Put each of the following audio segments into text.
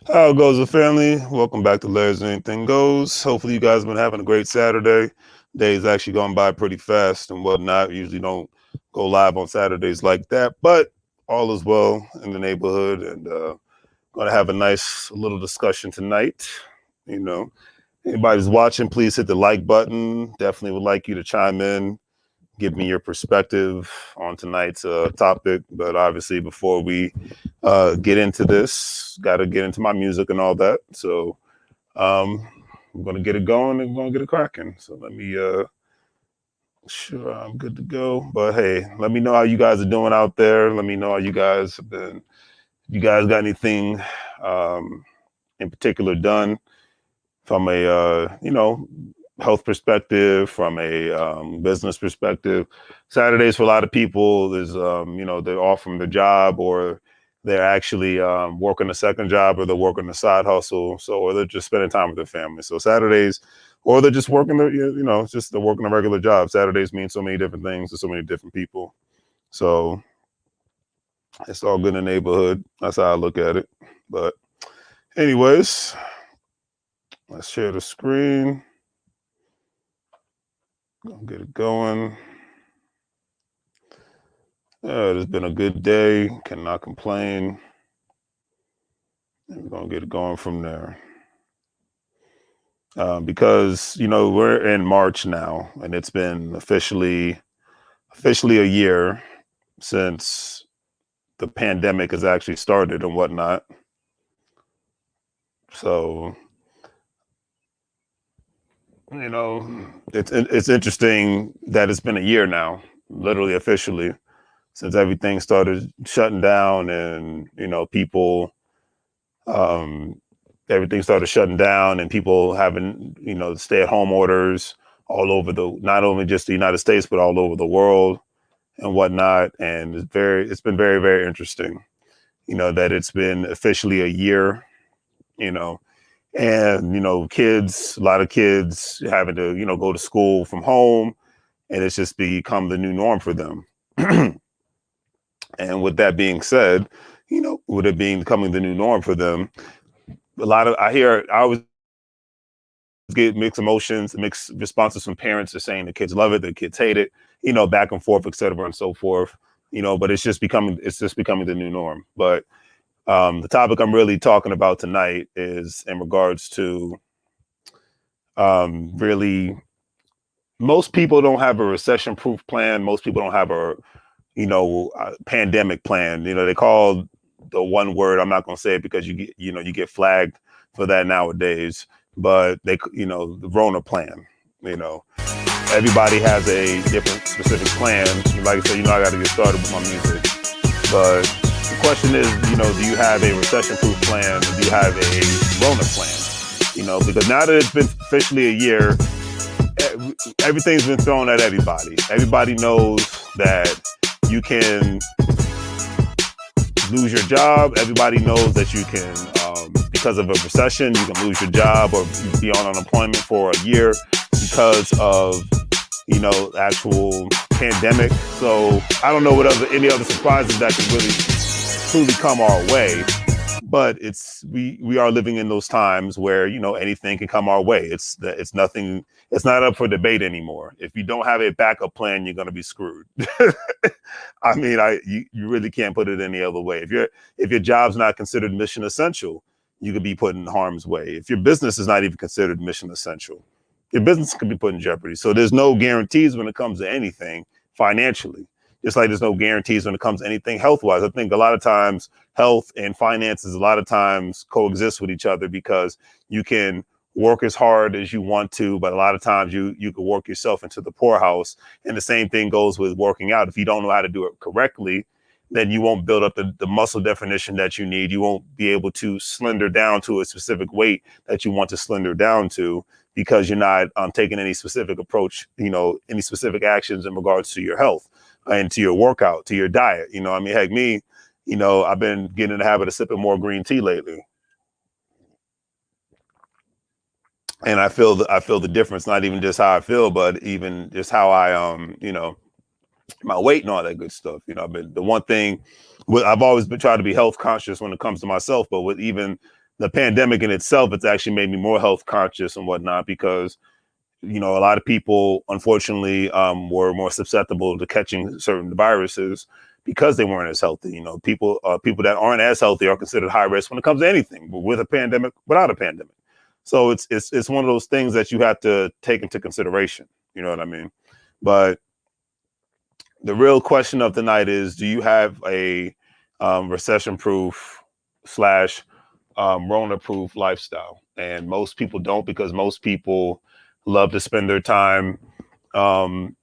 How it goes with family? Welcome back to Larry's Anything Goes. Hopefully you guys have been having a great Saturday. Day's actually gone by pretty fast and whatnot. We usually don't go live on Saturdays like that, but all is well in the neighborhood and going to have a nice little discussion tonight. You know, anybody's watching, please hit the like button. Definitely would like you to chime in, give me your perspective on tonight's topic. But obviously, before we get into this, got to get into my music and all that. So I'm going to get it going and we're going to get it cracking. So let me, sure, I'm good to go. But hey, let me know how you guys are doing out there. Let me know how you guys have been. You guys got anything in particular done from a, health perspective, from a business perspective? Saturdays for a lot of people is, they're off from the job, or they're actually working a second job, or they're working a side hustle. So, or they're just spending time with their family. So Saturdays, or they're just working their, it's just they're working a regular job. Saturdays mean so many different things to so many different people. So it's all good in the neighborhood. That's how I look at it. But anyways, let's share the screen. Gonna get it going. It's been a good day. Cannot complain. And we're gonna get it going from there. Because we're in March now, and it's been officially a year since the pandemic has actually started and whatnot. So it's interesting that it's been a year now, literally officially, since everything started shutting down, and people, everything started shutting down, and people having stay-at-home orders all over not only just the United States but all over the world and whatnot. And it's been very, very interesting, that it's been officially a year, you know and kids, a lot of kids having to go to school from home, and it's just become the new norm for them. And with that being said, with it being becoming the new norm for them, I always get mixed emotions, mixed responses from parents. Are saying the kids love it, the kids hate it, back and forth, etc., and so forth. But it's just becoming the new norm. But the topic I'm really talking about tonight is in regards to really, most people don't have a recession-proof plan. Most people don't have a pandemic plan. They call the one word. I'm not going to say it because you get flagged for that nowadays. But the Rona plan. Everybody has a different specific plan. Like I said, I got to get started with my music. But the question is, do you have a recession-proof plan? Or do you have a Rona plan? Because now that it's been officially a year, everything's been thrown at everybody. Everybody knows that you can lose your job. Everybody knows that you can, because of a recession, you can lose your job or be on unemployment for a year because of, actual pandemic. So I don't know what any other surprises that can really truly come our way. But we are living in those times where anything can come our way. It's nothing. It's not up for debate anymore. If you don't have a backup plan, you're going to be screwed. I mean, you really can't put it any other way. If your job's not considered mission essential, you could be put in harm's way. If your business is not even considered mission essential, your business could be put in jeopardy. So there's no guarantees when it comes to anything financially. Just like there's no guarantees when it comes to anything health-wise. I think a lot of times health and finances a lot of times coexist with each other, because you can work as hard as you want to, but a lot of times you can work yourself into the poorhouse. And the same thing goes with working out. If you don't know how to do it correctly, then you won't build up the muscle definition that you need. You won't be able to slender down to a specific weight that you want to slender down to, because you're not taking any specific approach, any specific actions in regards to your health and to your workout, to your diet. I mean, heck, me, I've been getting in the habit of sipping more green tea lately. And I feel the difference, not even just how I feel, but even just how I, my weight and all that good stuff. I've been the one thing, I've always been trying to be health conscious when it comes to myself, but with even the pandemic in itself, it's actually made me more health conscious and whatnot, because a lot of people, unfortunately, were more susceptible to catching certain viruses because they weren't as healthy. People that aren't as healthy are considered high risk when it comes to anything, with a pandemic, without a pandemic. So it's one of those things that you have to take into consideration. You know what I mean? But the real question of the night is: do you have a recession-proof slash Rona-proof lifestyle? And most people don't, because most people love to spend their time um,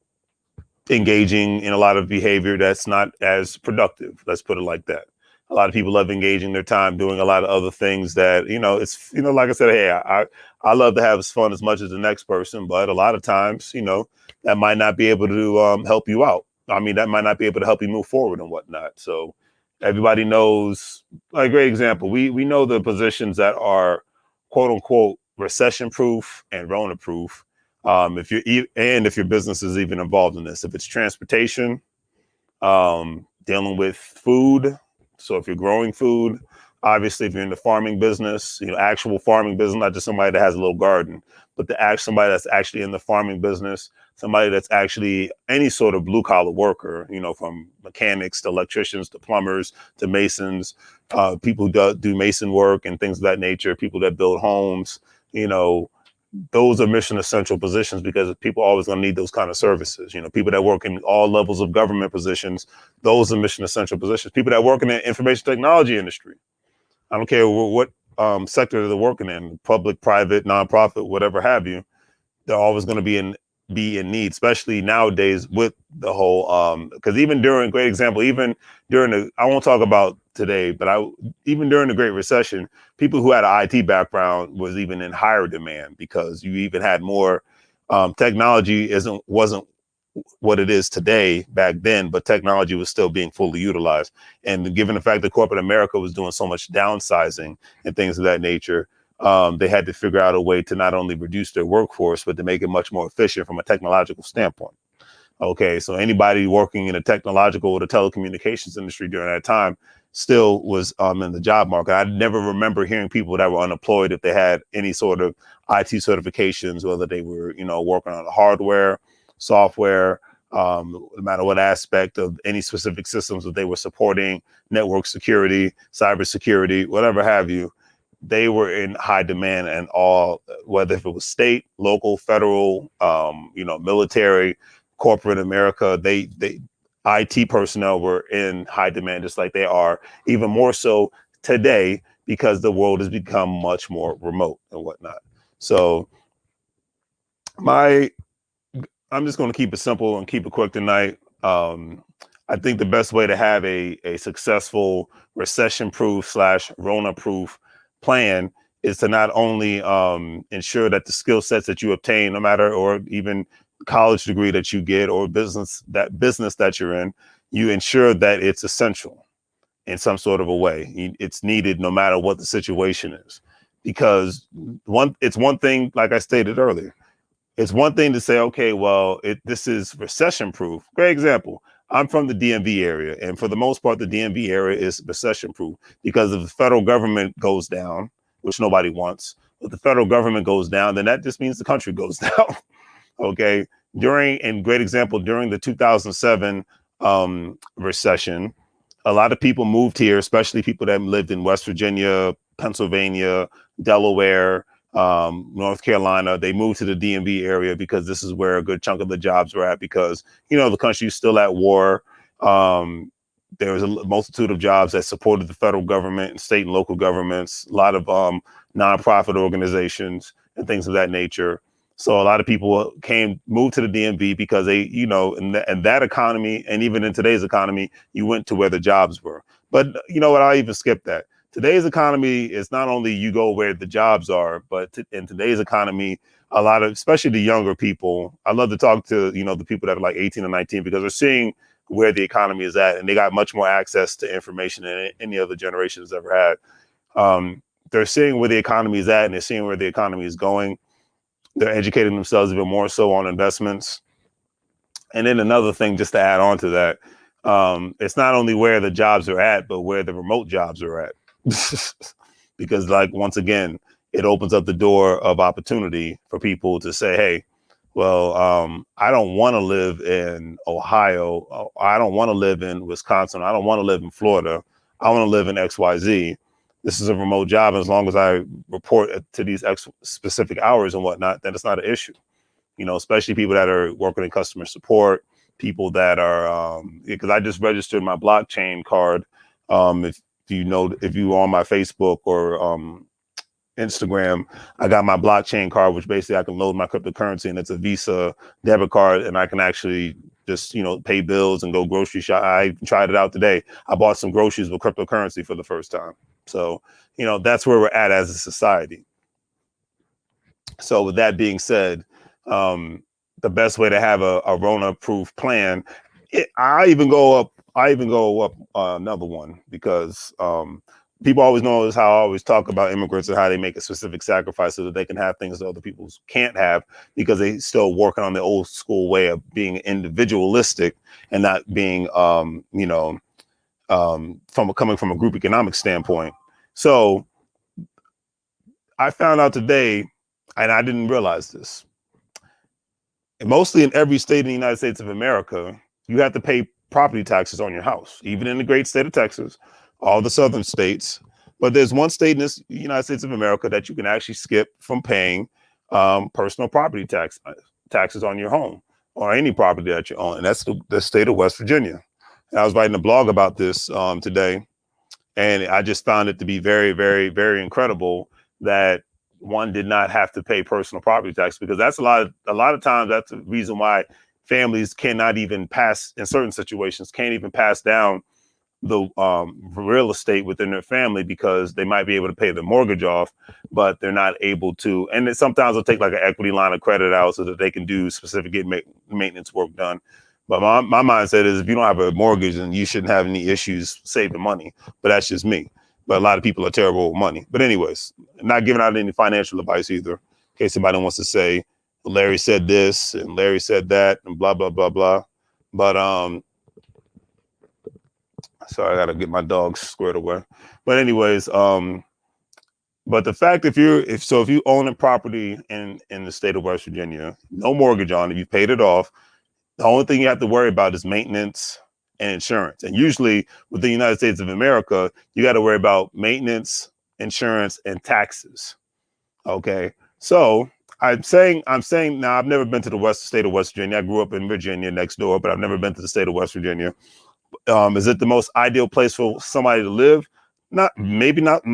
engaging in a lot of behavior that's not as productive. Let's put it like that. A lot of people love engaging their time doing a lot of other things that, it's, like I said, hey, I love to have fun as much as the next person, but a lot of times, that might not be able to help you out. I mean, that might not be able to help you move forward and whatnot. So everybody knows, like, a great example. We know the positions that are quote unquote recession proof and Rona proof. If your business is even involved in this, if it's transportation, dealing with food. So if you're growing food, obviously, if you're in the farming business, actual farming business, not just somebody that has a little garden, but somebody that's actually in the farming business, somebody that's actually any sort of blue collar worker, from mechanics to electricians to plumbers to masons, people who do mason work and things of that nature, people that build homes, those are mission essential positions, because people are always going to need those kind of services. People that work in all levels of government positions, those are mission essential positions. People that work in the information technology industry, I don't care what sector they're working in, public, private, nonprofit, whatever have you, they're always going to be in need, especially nowadays with the whole because even during, great example, even during I won't talk about today, but even during the Great Recession, people who had an IT background was even in higher demand, because you even had more technology wasn't what it is today back then, but technology was still being fully utilized. And given the fact that corporate America was doing so much downsizing and things of that nature, they had to figure out a way to not only reduce their workforce, but to make it much more efficient from a technological standpoint. Okay, so anybody working in the technological or the telecommunications industry during that time still was in the job market. I never remember hearing people that were unemployed if they had any sort of IT certifications, whether they were, working on the hardware, software, no matter what aspect of any specific systems that they were supporting, network security, cybersecurity, whatever have you. They were in high demand, and all, whether if it was state, local, federal, military, corporate America, they IT personnel were in high demand, just like they are even more so today, because the world has become much more remote and whatnot. So I'm just going to keep it simple and keep it quick tonight. I think the best way to have a successful recession-proof slash Rona-proof plan is to not only ensure that the skill sets that you obtain, no matter, or even college degree that you get, or business that you're in, you ensure that it's essential in some sort of a way. It's needed no matter what the situation is, because it's one thing, like I stated earlier, it's one thing to say, okay, well, this is recession proof. Great example. I'm from the DMV area, and for the most part, the DMV area is recession proof, because if the federal government goes down, which nobody wants, if the federal government goes down, then that just means the country goes down. Okay. Great example, during the 2007 recession, a lot of people moved here, especially people that lived in West Virginia, Pennsylvania, Delaware, North Carolina. They moved to the DMV area because this is where a good chunk of the jobs were at, because, the country's still at war. There was a multitude of jobs that supported the federal government and state and local governments, a lot of nonprofit organizations and things of that nature. So a lot of people moved to the DMV because they, in that economy, and even in today's economy, you went to where the jobs were. But you know what? I'll even skip that. Today's economy is not only you go where the jobs are, but in today's economy, a lot of, especially the younger people, I love to talk to, the people that are like 18 or 19, because they're seeing where the economy is at, and they got much more access to information than any other generation has ever had. They're seeing where the economy is at, and they're seeing where the economy is going. They're educating themselves even more so on investments. And then another thing, just to add on to that, it's not only where the jobs are at, but where the remote jobs are at. because, like, once again, it opens up the door of opportunity for people to say, hey, well, I don't want to live in Ohio. I don't want to live in Wisconsin. I don't want to live in Florida. I want to live in XYZ. This is a remote job. As long as I report to these specific hours and whatnot, then it's not an issue. Especially people that are working in customer support, people that are, because I just registered my blockchain card. If you're on my Facebook or Instagram, I got my blockchain card, which basically I can load my cryptocurrency, and it's a Visa debit card, and I can actually just, pay bills and go grocery shop. I tried it out today. I bought some groceries with cryptocurrency for the first time. So, that's where we're at as a society. So with that being said, the best way to have a Rona-proof plan, I even go up another one, because people always know how I always talk about immigrants and how they make a specific sacrifice so that they can have things that other people can't have, because they still working on the old school way of being individualistic and not being, coming from a group economic standpoint. So I found out today, and I didn't realize this, mostly in every state in the United States of America, you have to pay property taxes on your house, even in the great state of Texas, all the southern states. But there's one state in this United States of America that you can actually skip from paying personal property taxes on your home or any property that you own, and that's the state of West Virginia. And I was writing a blog about this today, and I just found it to be very, very, very incredible that one did not have to pay personal property tax, because that's a lot of times that's the reason why families cannot even pass, in certain situations, can't even pass down the real estate within their family, because they might be able to pay the mortgage off, but they're not able to. And then sometimes they'll take like an equity line of credit out so that they can do specific maintenance work done. But my mindset is, if you don't have a mortgage, then you shouldn't have any issues saving money. But that's just me. But a lot of people are terrible with money. But anyways, not giving out any financial advice either, in case somebody wants to say, Larry said this and Larry said that and blah, blah, blah, blah. But sorry, I gotta get my dogs squared away. But anyways, but the fact, if you own a property in the state of West Virginia, no mortgage on it, you paid it off, the only thing you have to worry about is maintenance and insurance. And usually with the United States of America, you got to worry about maintenance, insurance, and taxes. Okay. So I'm saying now, I've never been to the state of West Virginia. I grew up in Virginia next door, but I've never been to the state of West Virginia. Is it the most ideal place for somebody to live? Maybe not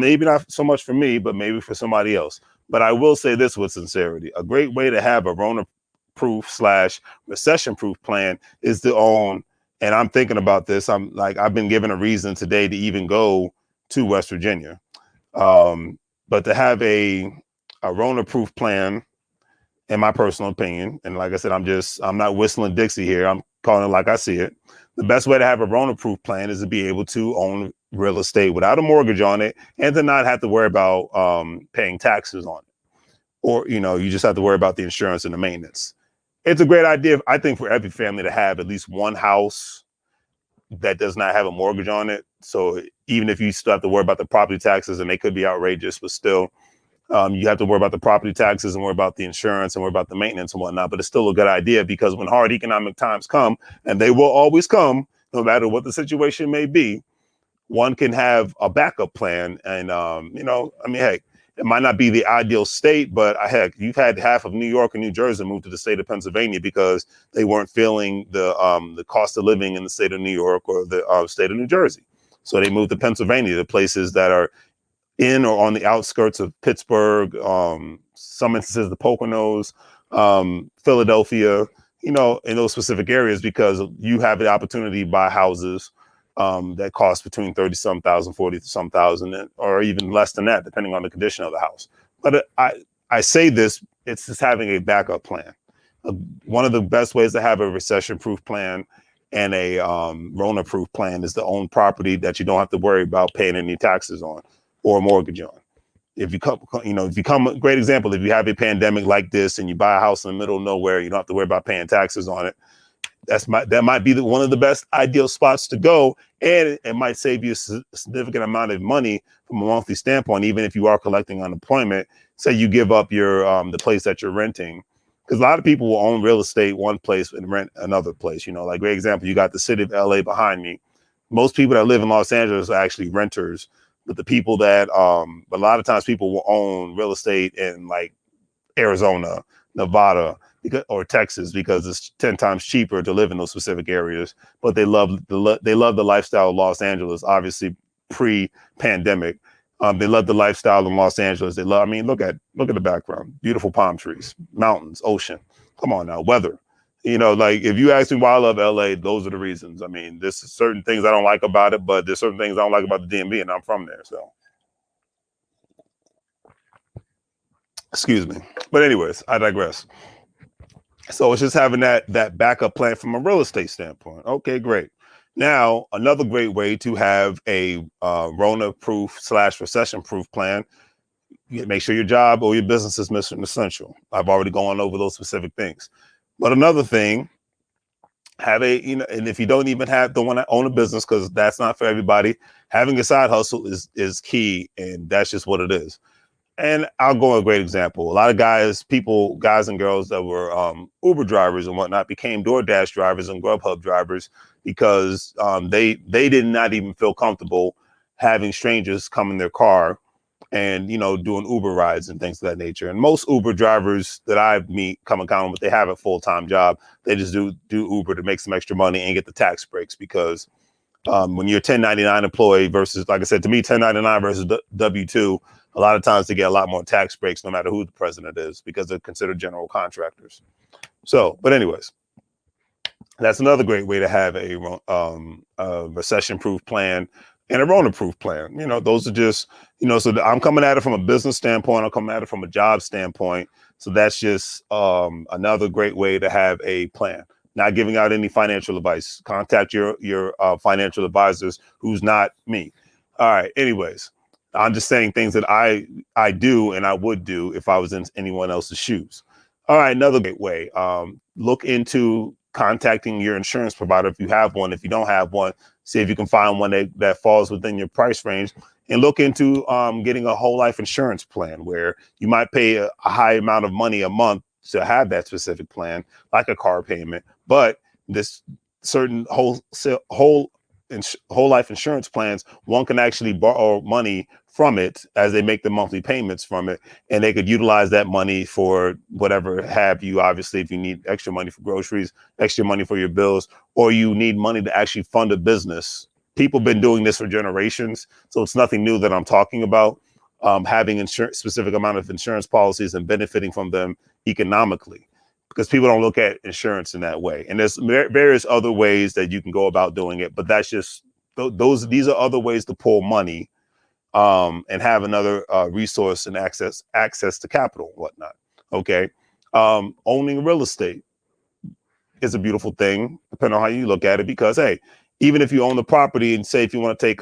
so much for me, but maybe for somebody else. But I will say this with sincerity: a great way to have a Rona-proof / recession-proof plan is to own. And I'm thinking about this. I've been given a reason today to even go to West Virginia. But to have a Rona-proof plan, in my personal opinion, and like I said, I'm not whistling Dixie here. I'm calling it like I see it. The best way to have a Rona-proof plan is to be able to own real estate without a mortgage on it, and to not have to worry about paying taxes on it. Or, you just have to worry about the insurance and the maintenance. It's a great idea, I think, for every family to have at least one house that does not have a mortgage on it. So even if you still have to worry about the property taxes, and they could be outrageous, but still, you have to worry about the property taxes and worry about the insurance and worry about the maintenance and whatnot. But it's still a good idea, because when hard economic times come, and they will always come, no matter what the situation may be, one can have a backup plan. And, heck, it might not be the ideal state, but heck, you've had half of New York and New Jersey move to the state of Pennsylvania because they weren't feeling the cost of living in the state of New York or the state of New Jersey. So they moved to Pennsylvania, the places that are in or on the outskirts of Pittsburgh, some instances the Poconos, Philadelphia, in those specific areas, because you have the opportunity to buy houses that cost between 30-some thousand, 40-some thousand, or even less than that, depending on the condition of the house. But I say this, it's just having a backup plan. One of the best ways to have a recession-proof plan and a Rona-proof plan is to own property that you don't have to worry about paying any taxes on or a mortgage on. If you come a great example, if you have a pandemic like this and you buy a house in the middle of nowhere, you don't have to worry about paying taxes on it. that might be one of the best ideal spots to go, and it might save you a significant amount of money from a monthly standpoint, even if you are collecting unemployment. Say you give up your the place that you're renting, because a lot of people will own real estate one place and rent another place. Like great example, you got the city of LA behind me. Most people that live in Los Angeles are actually renters, but the people that a lot of times people will own real estate in like Arizona, Nevada, or Texas, because it's 10 times cheaper to live in those specific areas. But they love the lifestyle of Los Angeles, obviously pre-pandemic. They love the lifestyle in Los Angeles. They love. I mean, look at the background: beautiful palm trees, mountains, ocean. Come on now, weather. Like if you ask me why I love LA, those are the reasons. I mean, there's certain things I don't like about it, but there's certain things I don't like about the DMV, and I'm from there, so. Excuse me. But anyways, I digress. So it's just having that backup plan from a real estate standpoint. Okay, great. Now, another great way to have a Rona-proof / recession-proof plan, you make sure your job or your business is mission essential. I've already gone over those specific things. But another thing, have and if you don't want to own a business, because that's not for everybody, having a side hustle is key, and that's just what it is. And I'll go a great example. A lot of guys and girls that were Uber drivers and whatnot became DoorDash drivers and Grubhub drivers because they did not even feel comfortable having strangers come in their car and, doing Uber rides and things of that nature. And most Uber drivers that I come in contact with, they have a full-time job. They just do Uber to make some extra money and get the tax breaks, because when you're a 1099 employee versus, like I said, to me, 1099 versus W-2, a lot of times they get a lot more tax breaks no matter who the president is, because they're considered general contractors. So, but anyways, that's another great way to have a recession-proof plan and a Rona-proof plan. Those are just, so I'm coming at it from a business standpoint. I'm coming at it from a job standpoint. So that's just another great way to have a plan. Not giving out any financial advice. Contact your financial advisors, who's not me. All right. Anyways, I'm just saying things that I do and I would do if I was in anyone else's shoes. All right. Another great way. Look into contacting your insurance provider if you have one. If you don't have one, see if you can find one that falls within your price range, and look into getting a whole life insurance plan where you might pay a high amount of money a month to have that specific plan, like a car payment. But this certain whole life insurance plans, one can actually borrow money from it as they make the monthly payments from it, and they could utilize that money for whatever have you. Obviously, if you need extra money for groceries, extra money for your bills, or you need money to actually fund a business. People have been doing this for generations, so it's nothing new that I'm talking about. Having specific amount of insurance policies and benefiting from them economically, because people don't look at insurance in that way. And there's various other ways that you can go about doing it, but that's just these are other ways to pull money and have another resource and access to capital and whatnot. Okay. Owning real estate is a beautiful thing, depending on how you look at it, because hey, even if you own the property, and say if you want to take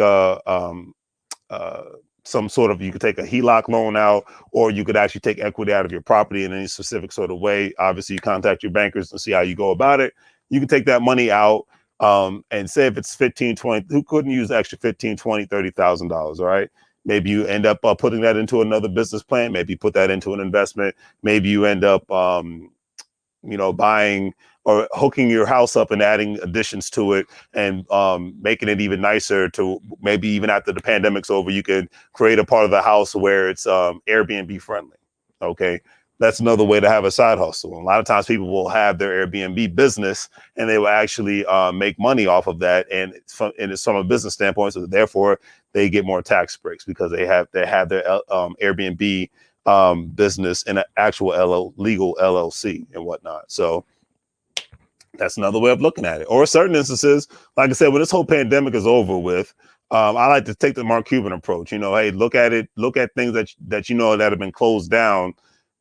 you could take a HELOC loan out, or you could actually take equity out of your property in any specific sort of way. Obviously, you contact your bankers and see how you go about it. You can take that money out and say if it's 15, 20, who couldn't use the extra 15, 20, $30,000, all right? Maybe you end up putting that into another business plan. Maybe put that into an investment. Maybe you end up, buying or hooking your house up and adding additions to it, and making it even nicer, to maybe even after the pandemic's over, you can create a part of the house where it's Airbnb friendly. Okay. That's another way to have a side hustle. A lot of times people will have their Airbnb business and they will actually make money off of that. And it's from a business standpoint. So therefore they get more tax breaks because they have their Airbnb business in an actual legal LLC and whatnot. So that's another way of looking at it. Or certain instances, like I said, when this whole pandemic is over with, I like to take the Mark Cuban approach. Hey, look at things that that have been closed down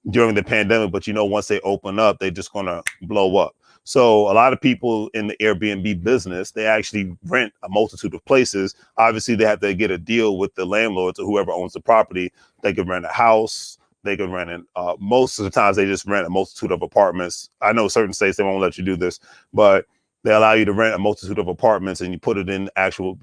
during the pandemic, but once they open up, they're just gonna blow up. So a lot of people in the Airbnb business, they actually rent a multitude of places. Obviously, they have to get a deal with the landlords or whoever owns the property. They could rent a house. They could rent it. Most of the times they just rent a multitude of apartments. I know certain states, they won't let you do this, but They allow you to rent a multitude of apartments and you put it in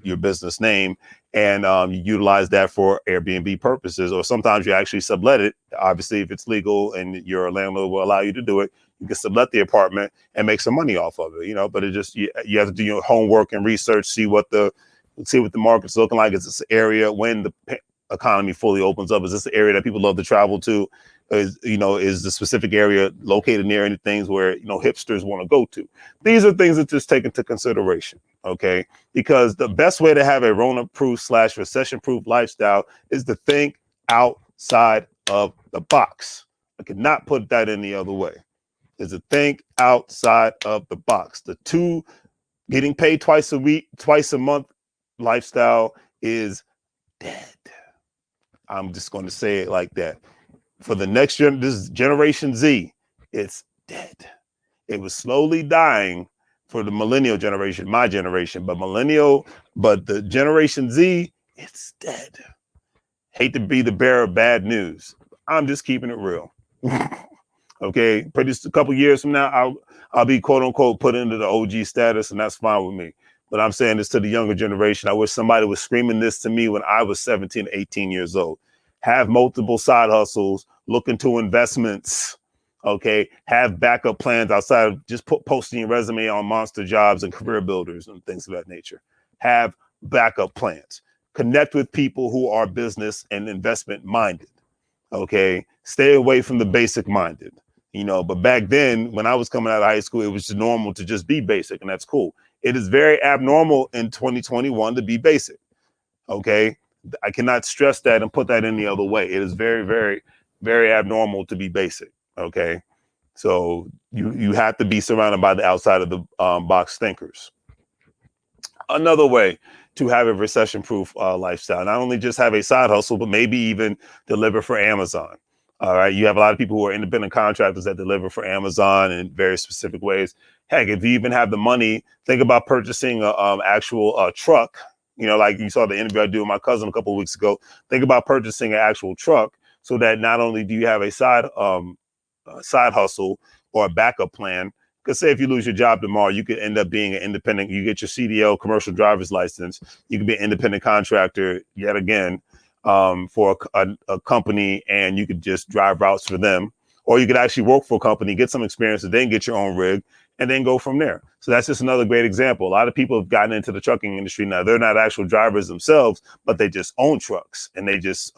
your business name, and you utilize that for Airbnb purposes, or sometimes you actually sublet it. Obviously, if it's legal and your landlord will allow you to do it, you can sublet the apartment and make some money off of it, but it just, you have to do your homework and research, see what the market's looking like. Is this area, when the economy fully opens up, is this an area that people love to travel to? Is the specific area located near any things where hipsters want to go to? These are things that just take into consideration, okay? Because the best way to have a Rona-proof / recession-proof lifestyle is to think outside of the box. I cannot put that any other way. Is to think outside of the box. The two, getting paid twice a week, twice a month lifestyle is dead. I'm just going to say it like that. For the next this Generation Z, it's dead. It was slowly dying for the millennial generation, my generation, but the Generation Z, it's dead. Hate to be the bearer of bad news. I'm just keeping it real. Okay, pretty a couple years from now, I'll be quote unquote put into the OG status, and that's fine with me. But I'm saying this to the younger generation. I wish somebody was screaming this to me when I was 17, 18 years old. Have multiple side hustles, look into investments, okay? Have backup plans outside of just posting your resume on Monster Jobs and Career Builders and things of that nature. Have backup plans. Connect with people who are business and investment minded, okay? Stay away from the basic minded, but back then when I was coming out of high school, it was just normal to just be basic, and that's cool. It is very abnormal in 2021 to be basic, okay? I cannot stress that and put that any other way. It is very, very, very abnormal to be basic. Okay. So you have to be surrounded by the outside of the box thinkers. Another way to have a recession-proof lifestyle, not only just have a side hustle, but maybe even deliver for Amazon. All right. You have a lot of people who are independent contractors that deliver for Amazon in very specific ways. Heck, if you even have the money, think about purchasing an actual truck. Like you saw the interview I did with my cousin a couple of weeks ago. Think about purchasing an actual truck, so that not only do you have a side hustle or a backup plan, because say if you lose your job tomorrow, you could end up being an independent. You get your CDL, commercial driver's license. You can be an independent contractor yet again for a company, and you could just drive routes for them. Or you could actually work for a company, get some experience, and then get your own rig, and then go from there. So that's just another great example. A lot of people have gotten into the trucking industry now. They're not actual drivers themselves, but they just own trucks, and they just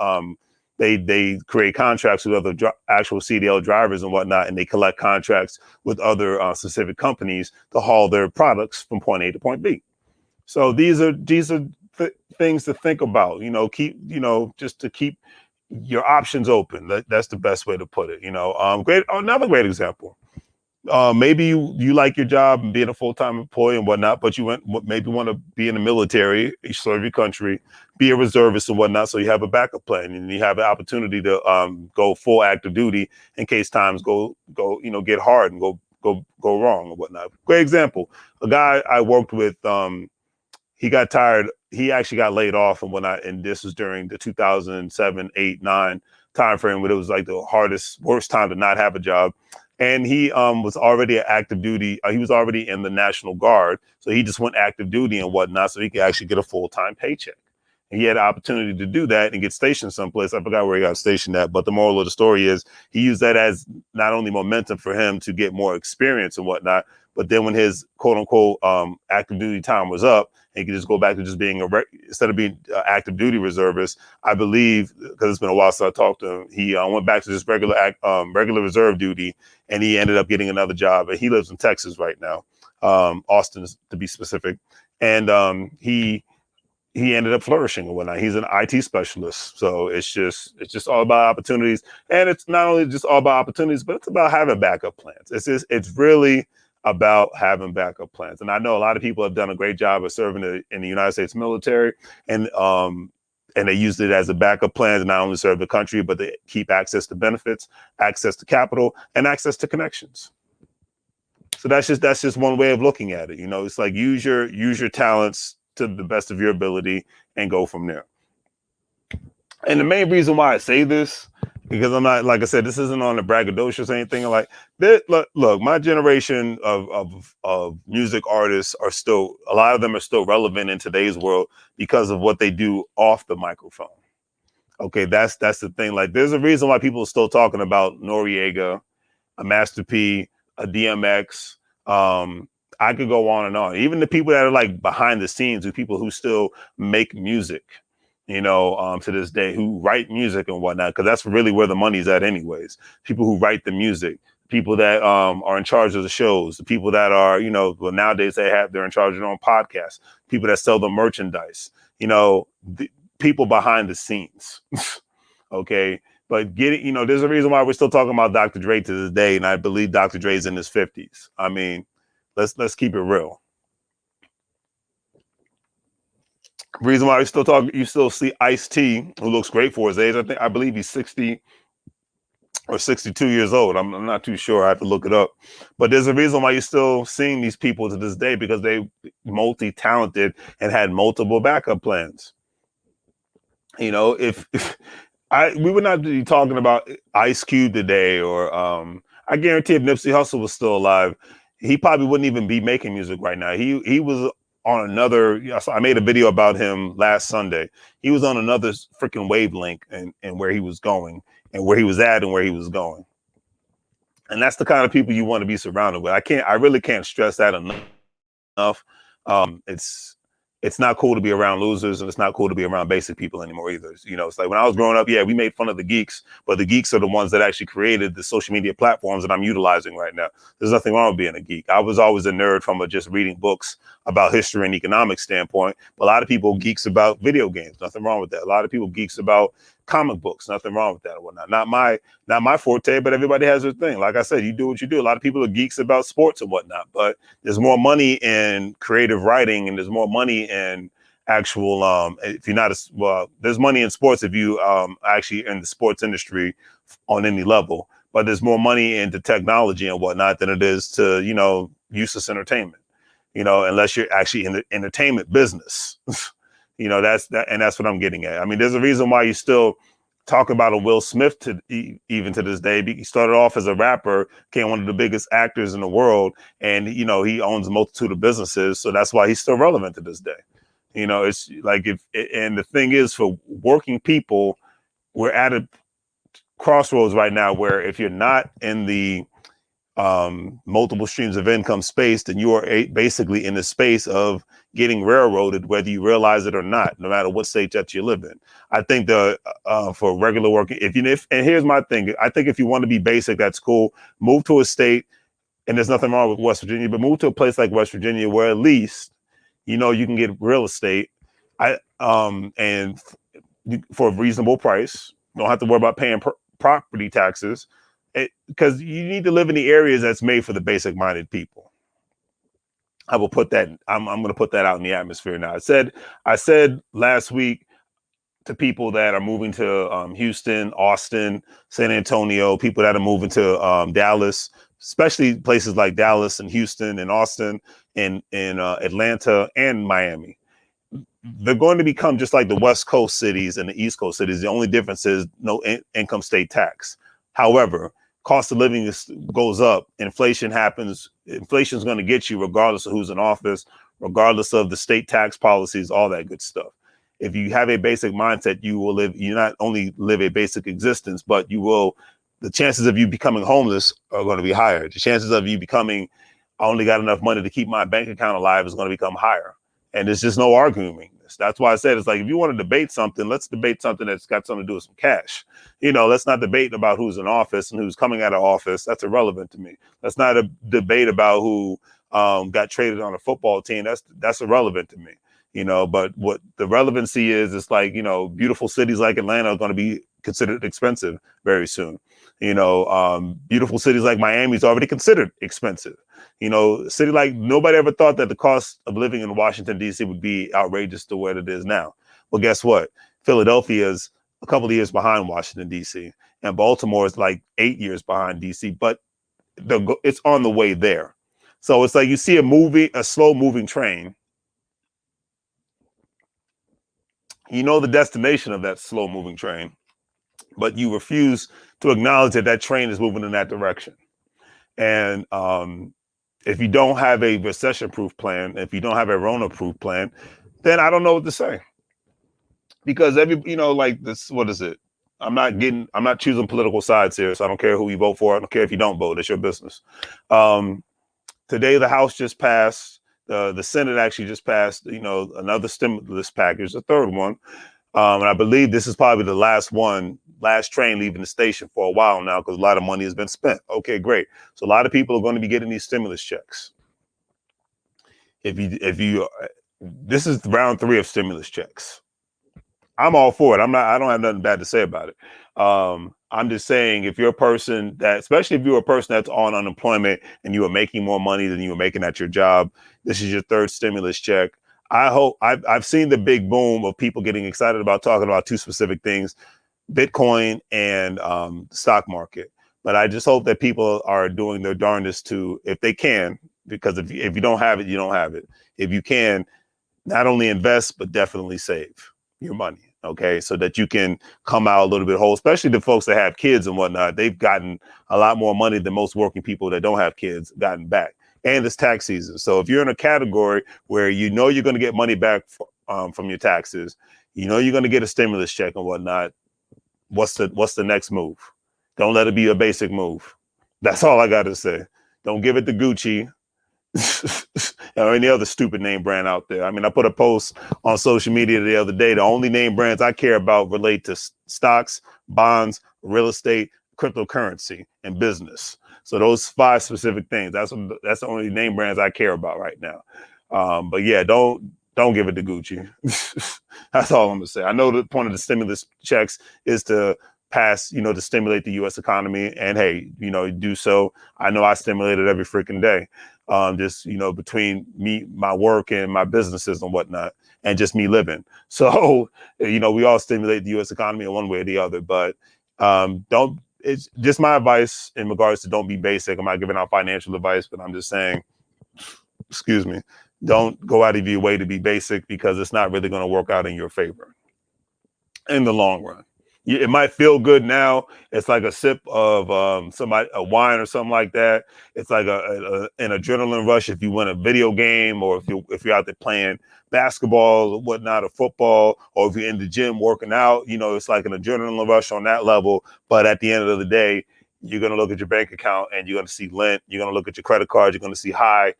they create contracts with other actual CDL drivers and whatnot, and they collect contracts with other specific companies to haul their products from point A to point B. So these are things to think about. Just to keep your options open. That's the best way to put it. Another great example. Maybe you like your job and being a full-time employee and whatnot, but you maybe want to be in the military, serve your country, be a reservist and whatnot. So you have a backup plan, and you have an opportunity to go full active duty in case times go get hard and go wrong and whatnot. Great example. A guy I worked with, he got tired. He actually got laid off and whatnot, and this was during the 2007, 8, 9 timeframe, when it was like the worst time to not have a job. And he was already at active duty. He was already in the National Guard. So he just went active duty and whatnot, so he could actually get a full-time paycheck. And he had an opportunity to do that and get stationed someplace. I forgot where he got stationed at, but the moral of the story is he used that as not only momentum for him to get more experience and whatnot, but then when his quote unquote active duty time was up, he could just go back to just being instead of being active duty reservist. I believe, because it's been a while since I talked to him, he went back to just regular reserve duty, and he ended up getting another job. And he lives in Texas right now, Austin to be specific. And he ended up flourishing and whatnot. He's an IT specialist. So it's just all about opportunities. And it's not only just all about opportunities, but it's about having backup plans. It's really about having backup plans. And I know a lot of people have done a great job of serving in the United States military, and they used it as a backup plan to not only serve the country, but they keep access to benefits, access to capital, and access to connections. So that's just one way of looking at it. It's like use your talents to the best of your ability and go from there. And the main reason why I say this because I'm not, like I said, this isn't on the braggadocious or anything like that. Look, my generation of music artists are still, a lot of them are still relevant in today's world because of what they do off the microphone. Okay, that's the thing. Like, there's a reason why people are still talking about Noriega, a Master P, a DMX. Um, I could go on and on. Even the people that are like behind the scenes, who people who still make music, to this day, who write music and whatnot, because that's really where the money's at, anyways. People who write the music, people that are in charge of the shows, the people that are, well, nowadays they're in charge of their own podcasts, people that sell the merchandise, the people behind the scenes. Okay. But there's a reason why we're still talking about Dr. Dre to this day, and I believe Dr. Dre's in his 50s. I mean, let's keep it real. Reason why we still talk, you still see Ice-T, who looks great for his age. I believe he's 60 or 62 years old. I'm not too sure. I have to look it up. But there's a reason why you're still seeing these people to this day, because they multi-talented and had multiple backup plans. If we would not be talking about Ice Cube today, or I guarantee if Nipsey Hussle was still alive, he probably wouldn't even be making music right now. He was on another. I made a video about him last Sunday. He was on another freaking wavelength, and where he was going, and where he was at, and where he was going. And that's the kind of people you want to be surrounded with. I really can't stress that enough. It's not cool to be around losers, and it's not cool to be around basic people anymore either. It's like when I was growing up, yeah, we made fun of the geeks, but the geeks are the ones that actually created the social media platforms that I'm utilizing right now. There's nothing wrong with being a geek. I was always a nerd from just reading books about history and economic standpoint. But a lot of people geeks about video games. Nothing wrong with that. A lot of people geeks about comic books. Nothing wrong with that or whatnot. Not my forte, but everybody has their thing. Like I said, you do what you do. A lot of people are geeks about sports and whatnot, but there's more money in creative writing, and there's more money in actual if you're not there's money in sports if you actually in the sports industry on any level, but there's more money into technology and whatnot than it is to useless entertainment, unless you're actually in the entertainment business. That's what I'm getting at. I mean, there's a reason why you still talk about a Will Smith even to this day. He started off as a rapper, became one of the biggest actors in the world, and he owns a multitude of businesses, so that's why he's still relevant to this day. It's like and the thing is, for working people, we're at a crossroads right now where if you're not in the multiple streams of income space, then you are basically in the space of getting railroaded, whether you realize it or not, no matter what state that you live in. I think for regular work, and here's my thing, I think if you want to be basic, that's cool. Move to a state, and there's nothing wrong with West Virginia, but move to a place like West Virginia where at least you can get real estate, and for a reasonable price. You don't have to worry about paying property taxes, because you need to live in the areas that's made for the basic minded people. I will put that. I'm going to put that out in the atmosphere now. I said last week to people that are moving to Houston, Austin, San Antonio, people that are moving to Dallas, especially places like Dallas and Houston and Austin and Atlanta and Miami. They're going to become just like the West Coast cities and the East Coast cities. The only difference is no income state tax. However, cost of living goes up. Inflation happens. Inflation is going to get you regardless of who's in office, regardless of the state tax policies, all that good stuff. If you have a basic mindset, you not only live a basic existence, but the chances of you becoming homeless are going to be higher. The chances of you becoming, I only got enough money to keep my bank account alive, is going to become higher. And there's just no arguing this. That's why I said, it's like, if you want to debate something, let's debate something that's got something to do with some cash. Let's not debate about who's in office and who's coming out of office. That's irrelevant to me. Let's not a debate about who got traded on a football team. That's irrelevant to me. But what the relevancy is, it's like, beautiful cities like Atlanta are going to be considered expensive very soon. Beautiful cities like Miami is already considered expensive. A city like, nobody ever thought that the cost of living in Washington, D.C. would be outrageous to what it is now. Well, guess what? Philadelphia is a couple of years behind Washington, D.C. and Baltimore is like 8 years behind D.C., but it's on the way there. So it's like you see a slow moving train. The destination of that slow moving train, but you refuse to acknowledge that that train is moving in that direction. And if you don't have a recession-proof plan, if you don't have a Rona-proof plan, then I don't know what to say. Because like this, what is it? I'm not choosing political sides here, so I don't care who you vote for. I don't care if you don't vote. It's your business. Today, the House just passed. The Senate actually just passed, another stimulus package, the third one. And I believe this is probably the last train leaving the station for a while now, because a lot of money has been spent. Okay, great. So a lot of people are going to be getting these stimulus checks. This is round 3 of stimulus checks. I'm all for it. I don't have nothing bad to say about it. I'm just saying, if you're a person especially if you're a person that's on unemployment and you are making more money than you were making at your job, this is your 3rd stimulus check. I hope I've seen the big boom of people getting excited about talking about 2 specific things, Bitcoin and the stock market. But I just hope that people are doing their darndest to, if they can, because if you don't have it, you don't have it. If you can, not only invest, but definitely save your money. Okay, so that you can come out a little bit whole, especially the folks that have kids and whatnot. They've gotten a lot more money than most working people that don't have kids gotten back. And it's tax season. So if you're in a category where you're going to get money back from your taxes, you're going to get a stimulus check and whatnot, what's the next move? Don't let it be a basic move. That's all I got to say. Don't give it to Gucci or any other stupid name brand out there. I mean, I put a post on social media the other day. The only name brands I care about relate to stocks, bonds, real estate, cryptocurrency, and business. So those 5 specific things. That's the only name brands I care about right now. But yeah, don't give it to Gucci. That's all I'm gonna say. I know the point of the stimulus checks is to pass, to stimulate the U.S. economy. And hey, do so. I know I stimulate it every freaking day. Just, between my work and my businesses and whatnot, and just me living. So, we all stimulate the U.S. economy in one way or the other. But it's just my advice in regards to don't be basic. I'm not giving out financial advice, but I'm just saying, excuse me, don't go out of your way to be basic, because it's not really going to work out in your favor in the long run. It might feel good now. It's like a sip of a wine or something like that. It's like an adrenaline rush if you win a video game, or if you're out there playing basketball or whatnot, or football, or if you're in the gym working out. It's like an adrenaline rush on that level. But at the end of the day, you're going to look at your bank account and you're going to see lint. You're going to look at your credit card. You're going to see high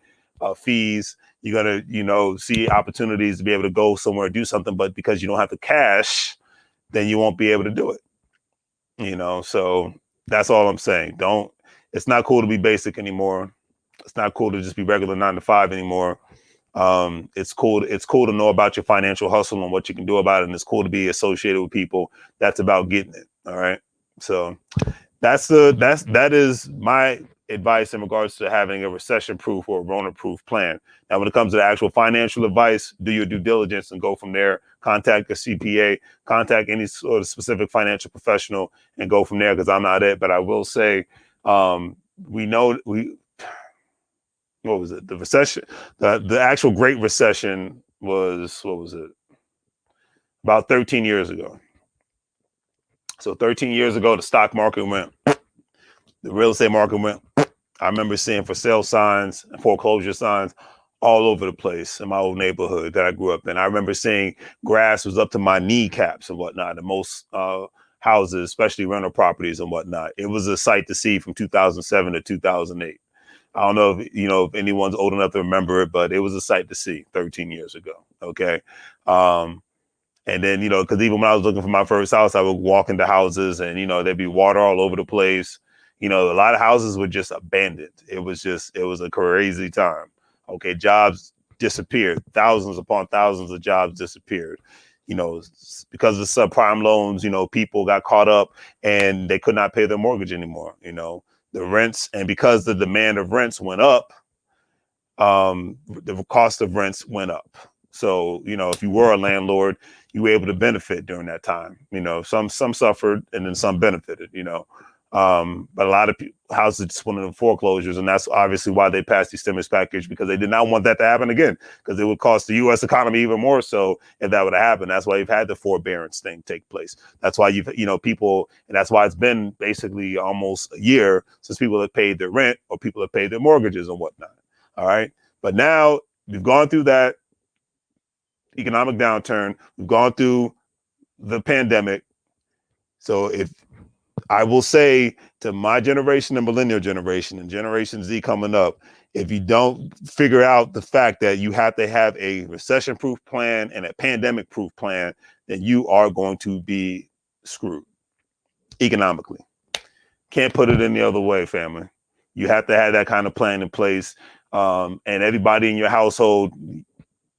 fees. You're going to, see opportunities to be able to go somewhere and do something. But because you don't have the cash, then you won't be able to do it. So that's all I'm saying. It's not cool to be basic anymore. It's not cool to just be regular 9 to 5 anymore. It's cool to know about your financial hustle and what you can do about it. And it's cool to be associated with people that's about getting it. All right. So that is my advice in regards to having a recession-proof or a Rona-proof plan. Now, when it comes to the actual financial advice, do your due diligence and go from there. Contact a CPA, contact any sort of specific financial professional, and go from there, because I'm not it. But I will say, what was it? The recession, the actual Great Recession was, what was it? About 13 years ago. So 13 years ago, the stock market went, the real estate market went. I remember seeing for sale signs and foreclosure signs all over the place in my old neighborhood that I grew up in. I remember seeing grass was up to my kneecaps and whatnot in most houses, especially rental properties and whatnot. It was a sight to see from 2007 to 2008. I don't know if anyone's old enough to remember it, but it was a sight to see 13 years ago. Okay. And then, because even when I was looking for my first house, I would walk into houses and, there'd be water all over the place. A lot of houses were just abandoned. It was a crazy time. Okay. Jobs disappeared. Thousands upon thousands of jobs disappeared. Because of subprime loans, people got caught up and they could not pay their mortgage anymore. The rents, and because the demand of rents went up, the cost of rents went up. So, if you were a landlord, you were able to benefit during that time. Some suffered and then some benefited, But a lot of houses just went into foreclosures, and that's obviously why they passed the stimulus package, because they did not want that to happen again, because it would cost the U.S. economy even more so if that would have happened. That's why you've had the forbearance thing take place. That's why people, and that's why it's been basically almost a year since people have paid their rent or people have paid their mortgages and whatnot. All right. But now we've gone through that economic downturn. We've gone through the pandemic. So if I will say to my generation and millennial generation and Generation Z coming up, if you don't figure out the fact that you have to have a recession-proof plan and a pandemic-proof plan, then you are going to be screwed economically. Can't put it any other way, family. You have to have that kind of plan in place. And everybody in your household,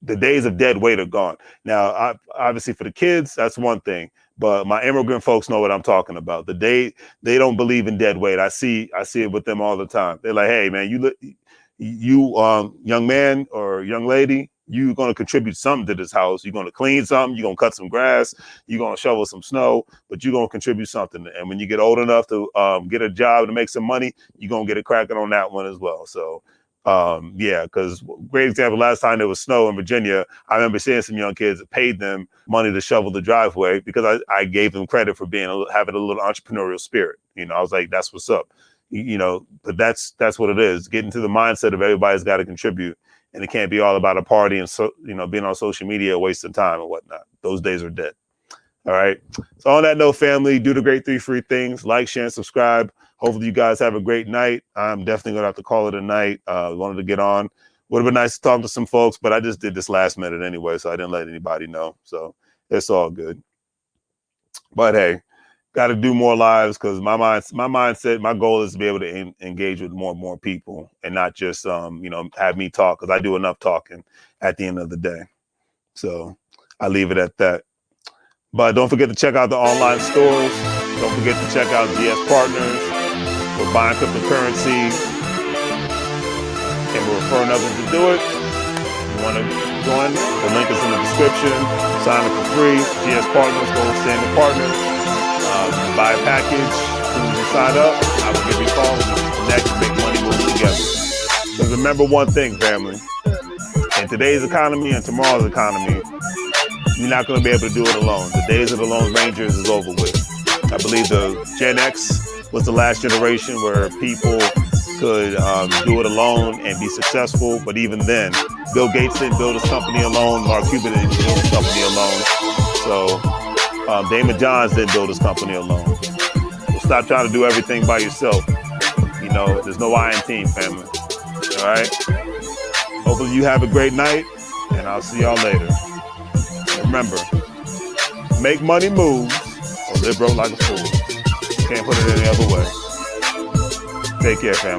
the days of dead weight are gone. Now, obviously for the kids, that's one thing. But my immigrant folks know what I'm talking about. They don't believe in dead weight. I see it with them all the time. They're like, hey man, you young man or young lady, you're going to contribute something to this house. You're going to clean something. You're going to cut some grass. You're going to shovel some snow, but you're going to contribute something. And when you get old enough to get a job to make some money, you're going to get it cracking on that one as well. So yeah, because great example, last time there was snow in Virginia, I remember seeing some young kids that paid them money to shovel the driveway because I gave them credit for having a little entrepreneurial spirit. I was like, that's what's up. But that's what it is. Getting to the mindset of everybody's got to contribute, and it can't be all about a party and being on social media, wasting time and whatnot. Those days are dead. All right. So on that note, family, do the great 3 free things: like, share, and subscribe. Hopefully you guys have a great night. I'm definitely going to have to call it a night. Wanted to get on. Would have been nice to talk to some folks, but I just did this last minute anyway, so I didn't let anybody know. So it's all good. But hey, got to do more lives, because my mindset, my goal is to be able to engage with more and more people, and not just have me talk, because I do enough talking at the end of the day. So I leave it at that. But don't forget to check out the online stores. Don't forget to check out GS Partners. We're buying cryptocurrency, and we're referring others to do it. If you want to join, the link is in the description. Sign up for free. GS Partners, Gold Standard Partners. Buy a package. As soon as you sign up, I will give you a call and we'll connect and make money move together. Because remember one thing, family. In today's economy and tomorrow's economy, you're not going to be able to do it alone. The days of the Lone Rangers is over with. I believe the Gen X was the last generation where people could do it alone and be successful. But even then, Bill Gates didn't build his company alone. Mark Cuban didn't build his company alone. So Damon Johns didn't build his company alone. So stop trying to do everything by yourself. There's no I in team, family. All right? Hopefully you have a great night, and I'll see y'all later. Remember, make money move or live broke like a fool. Can't put it any other way. Take care, family.